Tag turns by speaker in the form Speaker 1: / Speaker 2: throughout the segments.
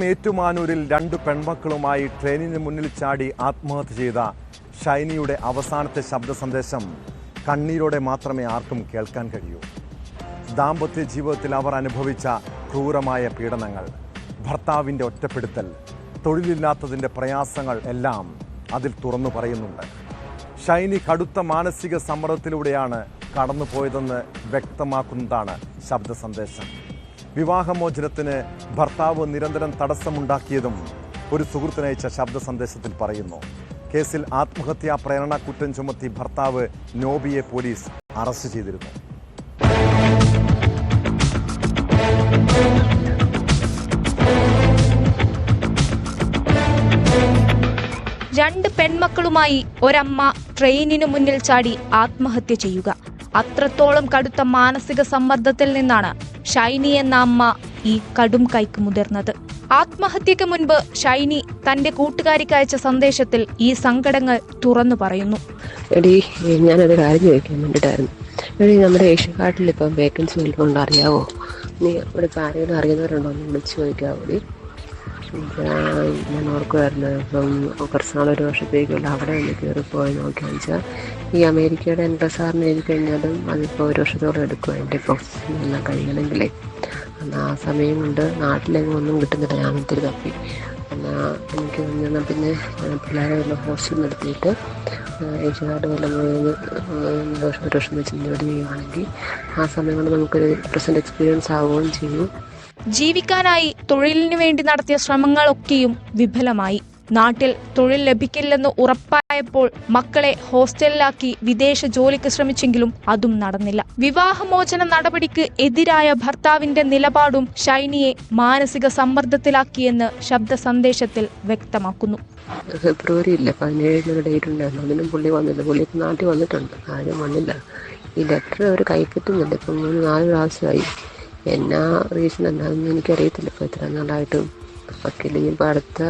Speaker 1: ഏറ്റുമാനൂരിൽ 2 പെൺമക്കളുമായി ട്രെയിനിന് മുന്നിൽ ചാടി ആത്മഹത്യ ചെയ്ത ഷൈനിയുടെ അവസാനത്തെ ശബ്ദ സന്ദേശം കണ്ണീരോടെ മാത്രമേ ആർക്കും കേൾക്കാൻ കഴിയൂ. ദാമ്പത്യ ജീവിതത്തിൽ അവർ അനുഭവിച്ച ക്രൂരമായ പീഡനങ്ങൾ, ഭർത്താവിൻ്റെ ഒറ്റപ്പെടുത്തൽ, തൊഴിലില്ലാത്തതിൻ്റെ പ്രയാസങ്ങൾ എല്ലാം അതിൽ തുറന്നു പറയുന്നുണ്ട്. ഷൈനി കടുത്ത മാനസിക സമ്മർദ്ദത്തിലൂടെയാണ് കടന്നുപോയതെന്ന് വ്യക്തമാക്കുന്നതാണ് ശബ്ദ സന്ദേശം. വിവാഹമോചനത്തിന് ഭർത്താവ് നിരന്തരം തടസ്സമുണ്ടാക്കിയതും ഒരു സുഹൃത്തിനയച്ച ശബ്ദ സന്ദേശത്തിൽ പറയുന്നു. കേസിൽ ആത്മഹത്യാ പ്രേരണ കുറ്റം ചുമത്തി ഭർത്താവ് നോബിയെ പോലീസ് അറസ്റ്റ് ചെയ്തിരുന്നു.
Speaker 2: രണ്ട് പെൺമക്കളുമായി ഒരമ്മ ട്രെയിനിനു മുന്നിൽ ചാടി ആത്മഹത്യ ചെയ്യുക. അത്രത്തോളം കടുത്ത മാനസിക സമ്മർദ്ദത്തിൽ നിന്നാണ് ഷൈനി എന്ന അമ്മ ഈ കടും കൈക്ക് മുതിർന്നത്. ആത്മഹത്യക്ക് മുൻപ് ഷൈനി തന്റെ കൂട്ടുകാരിക്ക് അയച്ച സന്ദേശത്തിൽ ഈ സങ്കടങ്ങൾ തുറന്നു പറയുന്നു.
Speaker 3: എടി, ഞാനൊരു കാര്യം ചോദിക്കാൻ വേണ്ടിയിട്ടായിരുന്നു. എടി, നമ്മുടെ ഏഷ്യക്കാട്ടിൽ ഇപ്പം വേക്കൻസി വല്ലതും അറിയാവോ? നീ ഇവിടെ ഇപ്പം ആരെങ്കിലും അറിയുന്നവരുണ്ടോ എന്ന് വിളിച്ച് ചോദിക്കാവോ? ഞാൻ ഓർക്കുമായിരുന്നു, ഇപ്പം കുറച്ച് നാളൊരു വർഷത്തേക്കുള്ള അവിടെ ഒന്ന് കയറിപ്പോയി നോക്കിയാൽ വെച്ചാൽ ഈ അമേരിക്കയുടെ NSRന് എഴുതി കഴിഞ്ഞാലും അതിപ്പോൾ 1 വർഷത്തോളം എടുക്കും. എൻ്റെ ഇപ്പോൾ എല്ലാം കഴിയണമെങ്കിലേ എന്നാൽ ആ സമയം കൊണ്ട് നാട്ടിലെങ്ങും ഒന്നും കിട്ടുന്നില്ല. ഞാൻ ഒത്തിരി തപ്പി. എന്നാൽ എനിക്ക് എന്നാൽ പിന്നെ പിള്ളേരെ വല്ല ഹോസ്റ്റൽ നിർത്തിയിട്ട് ഏഷ്യക്കാട് വല്ല 1 വർഷം വെച്ച് ജോലി ചെയ്യുകയാണെങ്കിൽ ആ സമയം കൊണ്ട് നമുക്കൊരു പ്രസൻറ്റ് എക്സ്പീരിയൻസ് ആവുകയും ചെയ്യും.
Speaker 2: ജീവിക്കാനായി തൊഴിലിനു വേണ്ടി നടത്തിയ ശ്രമങ്ങളൊക്കെയും വിഫലമായി. നാട്ടിൽ തൊഴിൽ ലഭിക്കില്ലെന്ന് ഉറപ്പായപ്പോൾ മക്കളെ ഹോസ്റ്റലിലാക്കി വിദേശ ജോലിക്ക് ശ്രമിച്ചെങ്കിലും അതും നടന്നില്ല. വിവാഹമോചന നടപടിക്ക് എതിരായ ഭർത്താവിന്റെ നിലപാടും ഷൈനിയെ മാനസിക സമ്മർദ്ദത്തിലാക്കിയെന്ന് ശബ്ദ സന്ദേശത്തിൽ വ്യക്തമാക്കുന്നു.
Speaker 3: ഫെബ്രുവരിയില്ല 17 ഡേറ്റ് ഉണ്ടായിരുന്നു. അതിനും പുള്ളി വന്നില്ല. പുള്ളിക്ക് നാട്ടിൽ വന്നിട്ടുണ്ട്, ആരും വന്നില്ല. ഈ ലെറ്റർ അവർ കൈപ്പറ്റുന്നുണ്ട്. ഇപ്പം 3-4 പ്രാവശ്യമായി. എന്നാ റീസൺ എന്താണെന്ന് എനിക്കറിയത്തില്ല. ഇപ്പോൾ എത്ര നാളായിട്ടും വക്കീൽ ഇപ്പോൾ അടുത്ത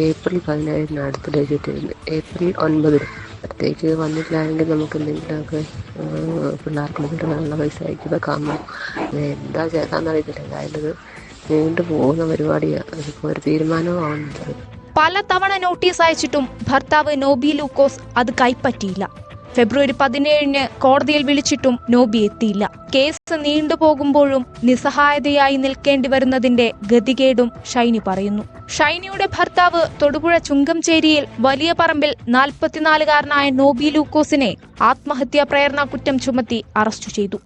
Speaker 3: ഏപ്രിൽ 17 അടുത്ത ഡേറ്റ് ഇട്ടിരുന്നു. ഏപ്രിൽ 9 അടുത്തേക്ക് വന്നിട്ടില്ലെങ്കിൽ നമുക്ക് എന്തെങ്കിലുമൊക്കെ പിള്ളേർക്ക് തരാനുള്ള പൈസ അയക്കുക കാണുമോ? എന്താ ചെയ്താന്നറിയത്തില്ല. അതായത് നീണ്ടു പോകുന്ന പരിപാടിയാണ്. അതിപ്പോൾ ഒരു തീരുമാനമാവുന്നത്.
Speaker 2: പലതവണ നോട്ടീസ് അയച്ചിട്ടും ഭർത്താവ് നോബി ലൂക്കോസ് അത് കൈപ്പറ്റിയില്ല. ഫെബ്രുവരി 17 കോടതിയിൽ വിളിച്ചിട്ടും നോബി എത്തിയില്ല. കേസ് നീണ്ടുപോകുമ്പോഴും നിസ്സഹായതയായി നിൽക്കേണ്ടി വരുന്നതിന്റെ ഗതികേടും ഷൈനി പറയുന്നു. ഷൈനിയുടെ ഭർത്താവ് തൊടുപുഴ ചുങ്കംചേരിയിൽ വലിയ പറമ്പിൽ 44-കാരനായ നോബി ലൂക്കോസിനെ ആത്മഹത്യാ പ്രേരണ കുറ്റം ചുമത്തി അറസ്റ്റ് ചെയ്തു.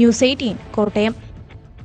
Speaker 2: ന്യൂസ് 18 കോട്ടയം.